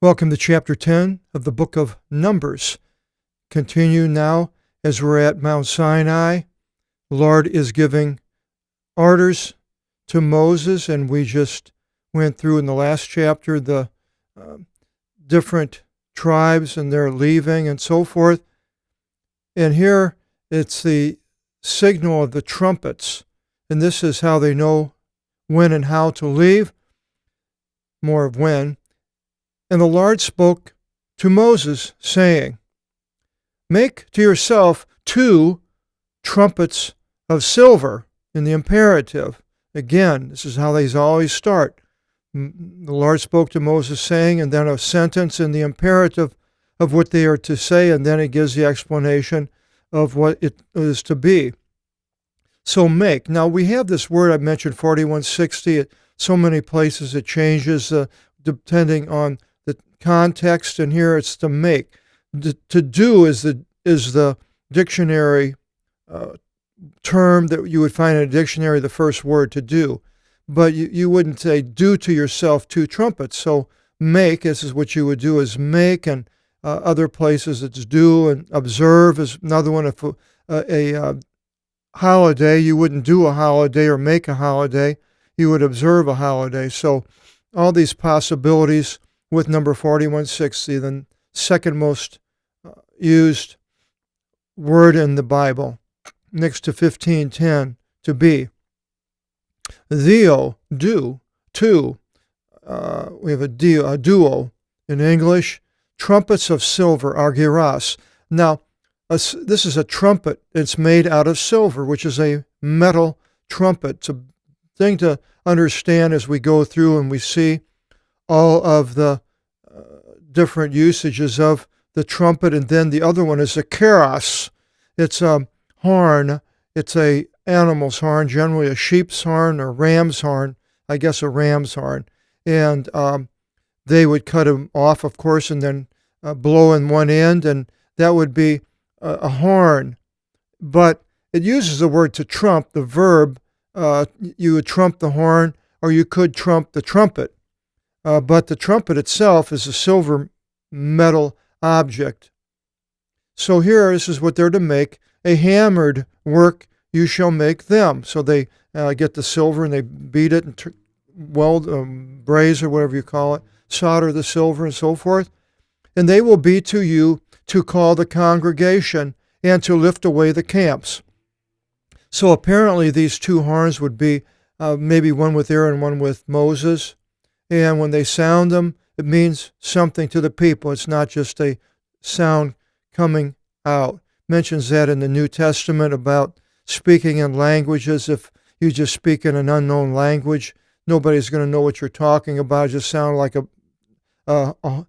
Welcome to chapter 10 of the book of Numbers. Continue now as we're at Mount Sinai. The Lord is giving orders to Moses, and we just went through in the last chapter the different tribes and their leaving and so forth. And here it's the signal of the trumpets, and this is how they know when and how to leave. More of when. And the Lord spoke to Moses, saying, Make to yourself 2 trumpets of silver, in the imperative. Again, this is how they always start. The Lord spoke to Moses, saying, and then a sentence in the imperative of what they are to say, and then it gives the explanation of what it is to be. So make. Now we have this word I mentioned, 4160. At so many places it changes depending on the context, and here it's to make. To do is the dictionary term that you would find in a dictionary, the first word, to do. But you wouldn't say, do to yourself 2 trumpets. So make, this is what you would do, is make, and other places it's do, and observe is another one. If a holiday, you wouldn't do a holiday or make a holiday, you would observe a holiday. So all these possibilities with number 4160, the second most used word in the Bible, next to 1510, to be. Theo, do, 2. We have a duo in English. Trumpets of silver, argyros. Now, this is a trumpet. It's made out of silver, which is a metal trumpet. It's a thing to understand as we go through and we see all of the different usages of the trumpet. And then the other one is a keros. It's a horn. It's a animal's horn, generally a sheep's horn or ram's horn. I guess a ram's horn. And they would cut them off, of course, and then blow in one end, and that would be a horn. But it uses the word to trump, the verb. You would trump the horn, or you could trump the trumpet. But the trumpet itself is a silver metal object. So here, this is what they're to make. A hammered work you shall make them. So they get the silver and they beat it and weld, braze or whatever you call it, solder the silver and so forth. And they will be to you to call the congregation and to lift away the camps. So apparently these 2 horns would be maybe one with Aaron, one with Moses. And when they sound them, it means something to the people. It's not just a sound coming out. Mentions that in the New Testament about speaking in languages. If you just speak in an unknown language, nobody's going to know what you're talking about. It just sound like a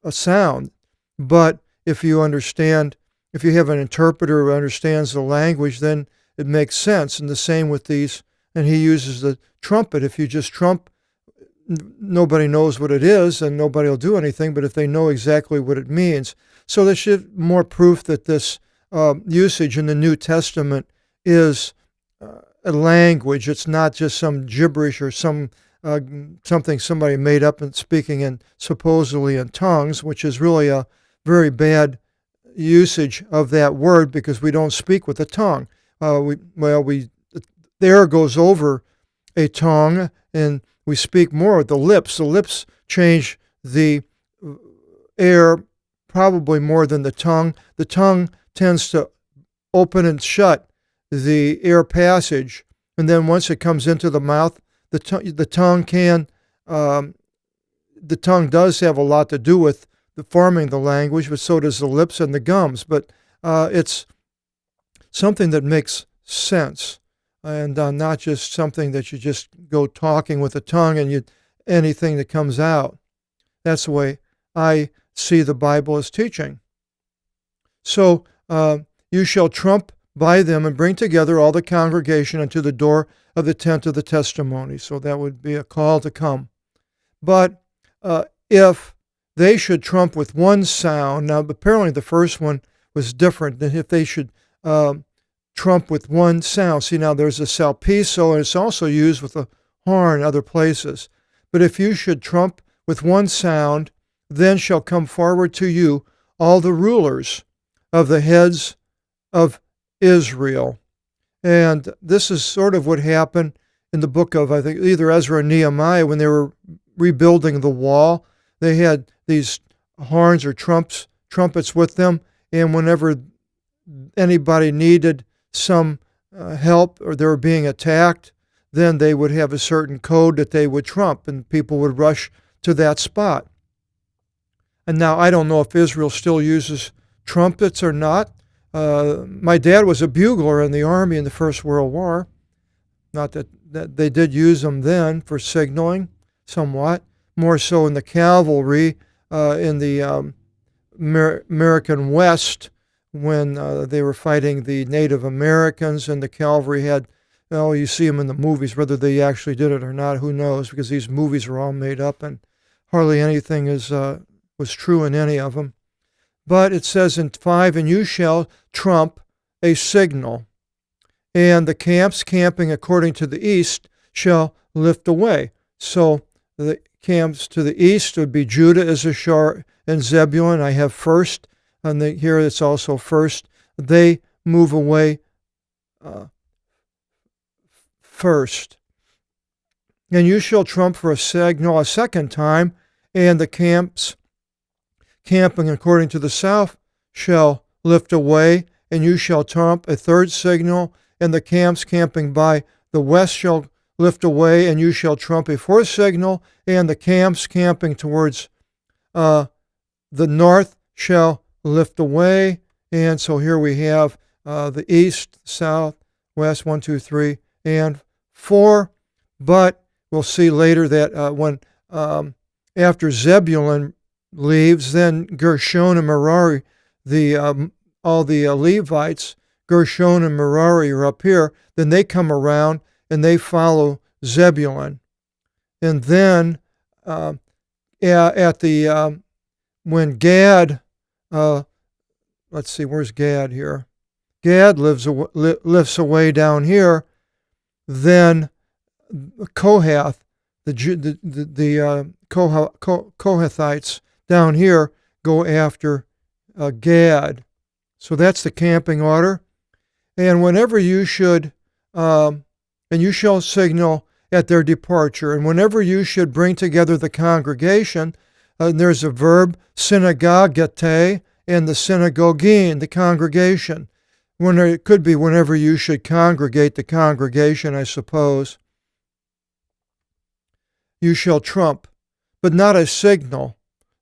sound. But if you understand, if you have an interpreter who understands the language, then it makes sense. And the same with these. And he uses the trumpet. If you just trump, nobody knows what it is, and nobody will do anything, but if they know exactly what it means. So there's more proof that this usage in the New Testament is a language. It's not just some gibberish or something somebody made up and speaking in supposedly in tongues, which is really a very bad usage of that word because we don't speak with the tongue. The air goes over a tongue, and we speak more with the lips. The lips change the air probably more than the tongue. The tongue tends to open and shut the air passage, and then once it comes into the mouth, the tongue does have a lot to do with the forming the language, but so does the lips and the gums. But it's something that makes sense, and not just something that you just go talking with the tongue and anything that comes out. That's the way I see the Bible as teaching. So you shall trump by them and bring together all the congregation unto the door of the tent of the testimony. So that would be a call to come. But if they should trump with one sound, now apparently the first one was different than if they should trump with one sound. See, now there's a salpiso, and it's also used with a horn other places. But if you should trump with one sound, then shall come forward to you all the rulers of the heads of Israel. And this is sort of what happened in the book of, I think, either Ezra or Nehemiah when they were rebuilding the wall. They had these horns or trumpets with them, and whenever anybody needed some help or they were being attacked, then they would have a certain code that they would trump, and people would rush to that spot. And now I don't know if Israel still uses trumpets or not. My dad was a bugler in the army in the First World War. Not that they did use them then for signaling somewhat, more so in the cavalry in the American West when they were fighting the Native Americans, and the cavalry had, you see them in the movies, whether they actually did it or not, who knows, because these movies are all made up and hardly anything was true in any of them. But it says in 5, and you shall trump a signal, and the camps camping according to the east shall lift away. So the camps to the east would be Judah, Issachar, and Zebulun. I have first, and here it's also first. They move away first. And you shall trump for a signal a second time, and the camps camping according to the south shall lift away, and you shall trump a third signal, and the camps camping by the west shall lift away, and you shall trump a fourth signal, and the camps camping towards the north shall lift away. And so here we have the east, south, west, 1, 2, 3, and 4. But we'll see later that when after Zebulun leaves, then Gershon and Merari, all the Levites, Gershon and Merari are up here. Then they come around and they follow Zebulun. And then when Gad, let's see, where's Gad here? Gad lifts away down here. Then Kohath, the Kohathites down here go after Gad. So that's the camping order. And whenever you should, and you shall signal at their departure, and whenever you should bring together the congregation, there's a verb, synagogete, and the synagogene, the congregation. It could be whenever you should congregate the congregation, I suppose. You shall trump, but not a signal.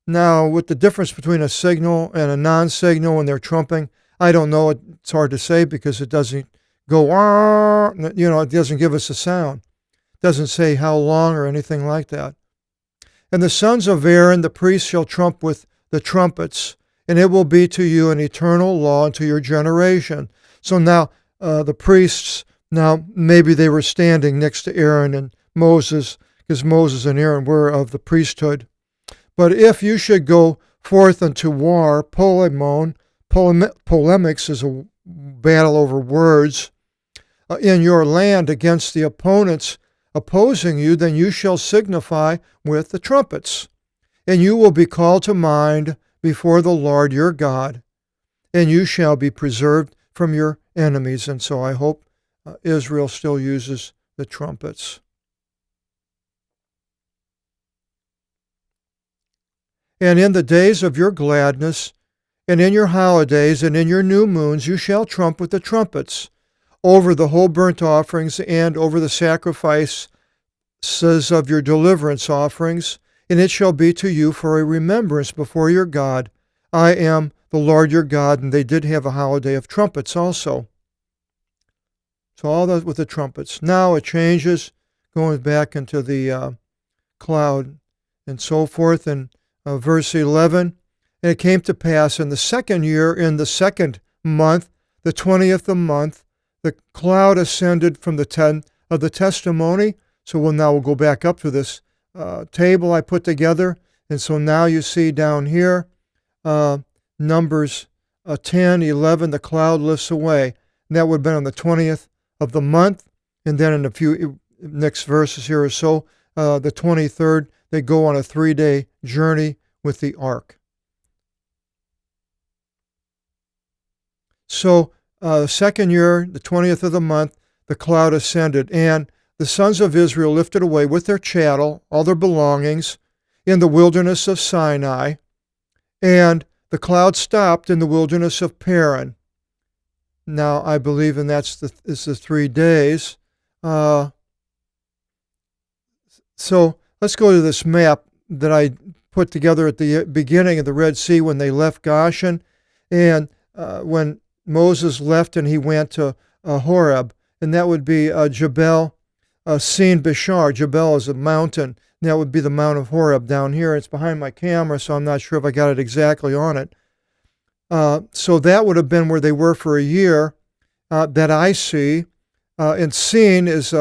Now, with the difference between a signal and a non-signal when they're trumping, I don't know. It's hard to say because it doesn't go, it doesn't give us a sound. It doesn't say how long or anything like that. And the sons of Aaron, the priests, shall trump with the trumpets, and it will be to you an eternal law unto your generation. So now the priests, now maybe they were standing next to Aaron and Moses, because Moses and Aaron were of the priesthood. But if you should go forth unto war, polemics is a battle over words, in your land against the opponents opposing you, then you shall signify with the trumpets, and you will be called to mind before the Lord your God, and you shall be preserved from your enemies. And so I hope Israel still uses the trumpets. And in the days of your gladness, and in your holidays, and in your new moons, you shall trump with the trumpets over the whole burnt offerings and over the sacrifices of your deliverance offerings, and it shall be to you for a remembrance before your God. I am the Lord your God. And they did have a holiday of trumpets also. So all that with the trumpets. Now it changes, going back into the cloud and so forth. And verse 11, and it came to pass in the second year, in the second month, the 20th of the month, the cloud ascended from the tent of the testimony. So we'll go back up to this table I put together. And so now you see down here, Numbers 10, 11, the cloud lifts away. And that would have been on the 20th of the month. And then in a few next verses here or so, the 23rd, they go on a 3-day journey with the ark. So, the second year, the 20th of the month, the cloud ascended, and the sons of Israel lifted away with their chattel, all their belongings, in the wilderness of Sinai, and the cloud stopped in the wilderness of Paran. Now, I believe, and it's the 3 days. So let's go to this map that I put together at the beginning of the Red Sea when they left Goshen, and when Moses left and he went to Horeb, and that would be Jebel Sin Bishar. Jebel is a mountain, and that would be the Mount of Horeb down here. It's behind my camera, so I'm not sure if I got it exactly on it. So that would have been where they were for a year that I see. And Sin is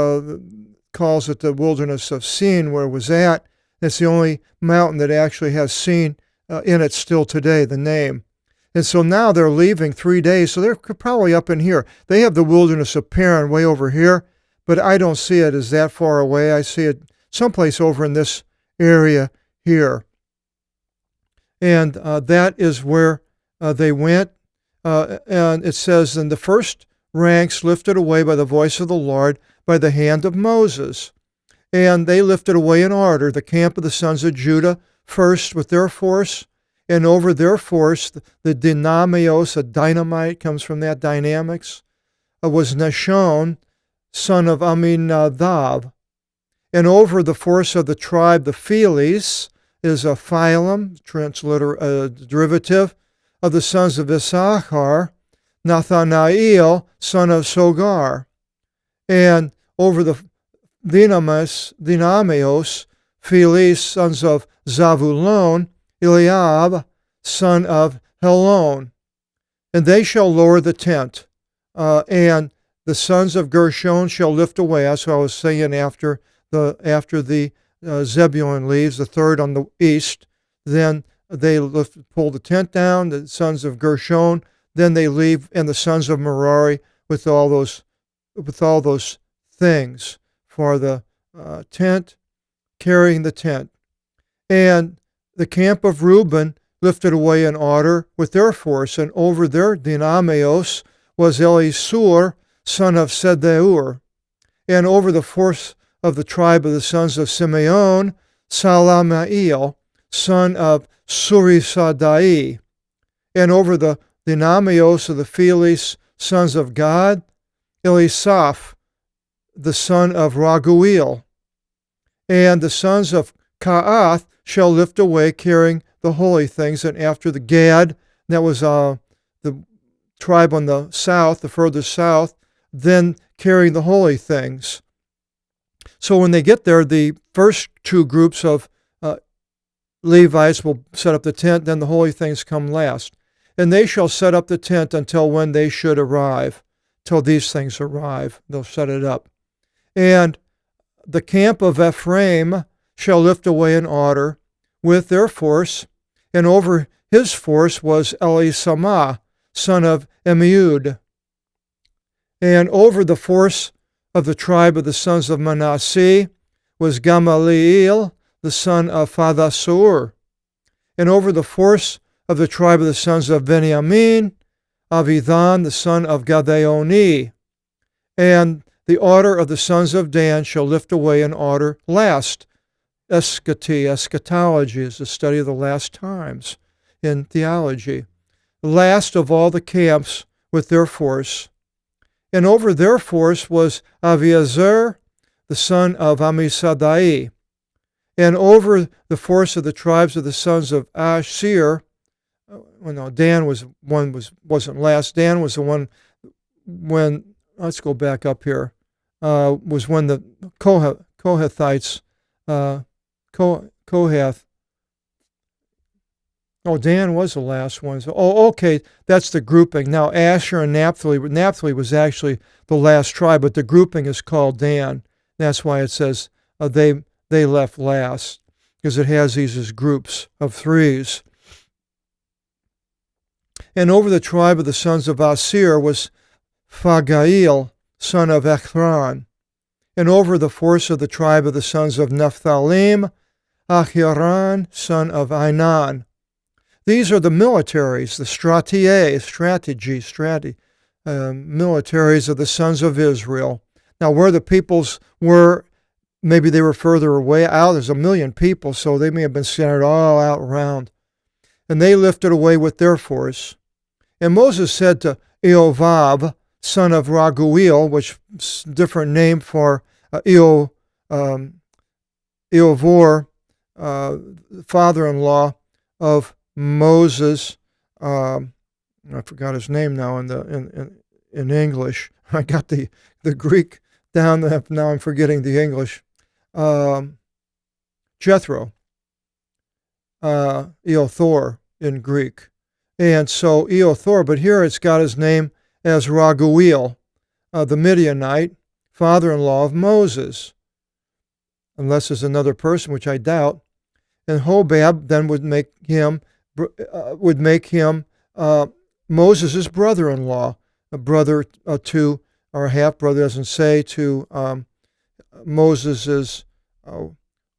calls it the wilderness of Sin, where it was at. It's the only mountain that actually has Sin in it still today, the name. And so now they're leaving 3 days, so they're probably up in here. They have the wilderness of Paran way over here, but I don't see it as that far away. I see it someplace over in this area here. And that is where they went. And it says, "And the first ranks lifted away by the voice of the Lord, by the hand of Moses. And they lifted away in order the camp of the sons of Judah, first with their force, and over their force, the dynamios, a dynamite comes from that, dynamics, was Nashon, son of Aminadab. And over the force of the tribe, the Philis, is a phylum, translator, derivative, of the sons of Issachar, Nathanael, son of Sogar. And over the dynamios, Philis, sons of Zavulon, Eliab, son of Helon. And they shall lower the tent, and the sons of Gershon shall lift away." That's what I was saying after the Zebulun leaves, the third on the east. Then they pull the tent down, the sons of Gershon. Then they leave, and the sons of Merari with all those things for the tent, carrying the tent. And the camp of Reuben lifted away in order with their force, and over their dynamios was Elisur, son of Sedeur. And over the force of the tribe of the sons of Simeon, Salamiel, son of Surisadai. And over the dynamios of the Philis, sons of Gad, Elisaph, the son of Raguel. And the sons of Kaath shall lift away, carrying the holy things. And after the Gad, that was the tribe on the south, the furthest south, then carrying the holy things. So when they get there, the first two groups of Levites will set up the tent, then the holy things come last. And they shall set up the tent until when they should arrive, till these things arrive. They'll set it up. And the camp of Ephraim shall lift away in order with their force, and over his force was Elisamah, son of Amiud. And over the force of the tribe of the sons of Manasseh was Gamaliel, the son of Phadasur. And over the force of the tribe of the sons of Benjamin, Avidan, the son of Gadeoni. And the order of the sons of Dan shall lift away in order last. Eschatology is the study of the last times in theology. Last of all the camps with their force. And over their force was Aviezer, the son of Amisadai. And over the force of the tribes of the sons of Asher, Dan wasn't last. Dan was the one when, let's go back up here, was when the Kohathites, Kohath. Oh, Dan was the last one. So, okay, that's the grouping. Now, Asher and Naphtali. Naphtali was actually the last tribe, but the grouping is called Dan. That's why it says they left last, because it has these as groups of threes. And over the tribe of the sons of Asir was Phagael, son of Ekron. And over the force of the tribe of the sons of Nephthalim, Ahiran, son of Ainan. These are the militaries, the militaries of the sons of Israel. Now, where the peoples were, maybe they were further away out. There's 1,000,000 people, so they may have been scattered all out around. And they lifted away with their force. And Moses said to Eovab, son of Raguel, which is a different name for Eovor, father-in-law of Moses. I forgot his name now in English. I got the Greek down. Now I'm forgetting the English. Jethro, Eothor in Greek. And so Eothor, but here it's got his name as Raguel, the Midianite, father-in-law of Moses. Unless there's another person, which I doubt. And Hobab then would make him Moses' brother-in-law, a brother to, or half-brother, doesn't say, to Moses'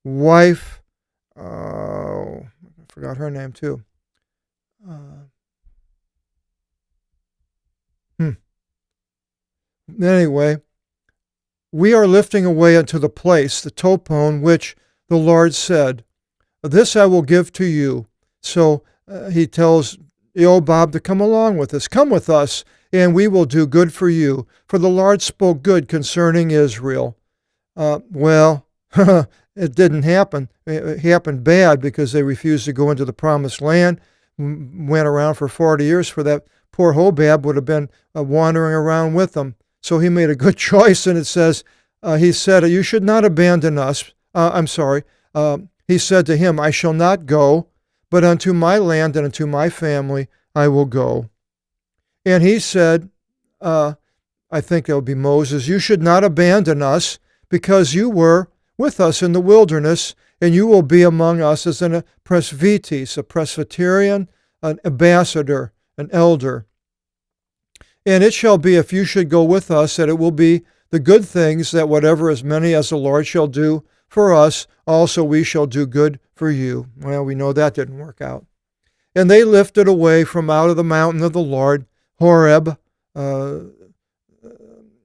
wife. I forgot her name too. Anyway, we are lifting away unto the place, the topon, which the Lord said, this I will give to you. So he tells Eobab to come along with us. Come with us, and we will do good for you. For the Lord spoke good concerning Israel. Well, it didn't happen. It happened bad because they refused to go into the promised land. Went around for 40 years for that. Poor Hobab would have been wandering around with them. So he made a good choice, and it says, he said, you should not abandon us. He said to him, I shall not go, but unto my land and unto my family I will go. And he said, I think it will be Moses, you should not abandon us, because you were with us in the wilderness, and you will be among us as a presbytes, a presbyterian, an ambassador, an elder. And it shall be, if you should go with us, that it will be the good things, that whatever as many as the Lord shall do for us, also we shall do good for you. Well, we know that didn't work out. And they lifted away from out of the mountain of the Lord, Horeb,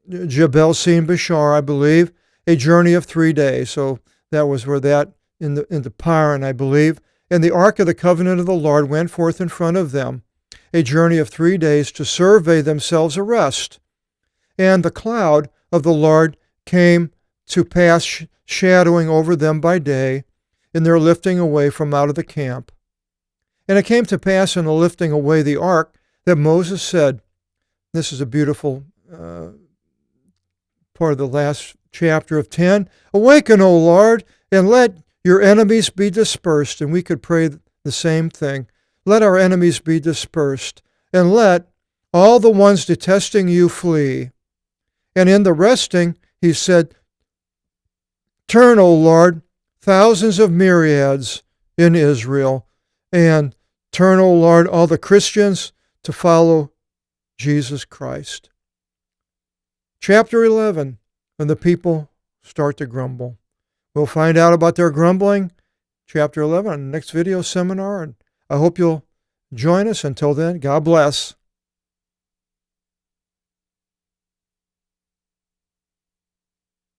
Jebel Sin Bashar, I believe, a journey of 3 days. So that was where that, into Paran, I believe. And the ark of the covenant of the Lord went forth in front of them, a journey of 3 days, to survey themselves a rest. And the cloud of the Lord came to pass, shadowing over them by day, in their lifting away from out of the camp. And it came to pass in the lifting away the ark, that Moses said, this is a beautiful part of the last chapter of 10, awaken, O Lord, and let your enemies be dispersed. And we could pray the same thing. Let our enemies be dispersed, and let all the ones detesting you flee. And in the resting, he said, turn, O Lord, thousands of myriads in Israel, and turn, O Lord, all the Christians to follow Jesus Christ. Chapter 11, and the people start to grumble. We'll find out about their grumbling, chapter 11, on the next video seminar, and I hope you'll join us. Until then, God bless.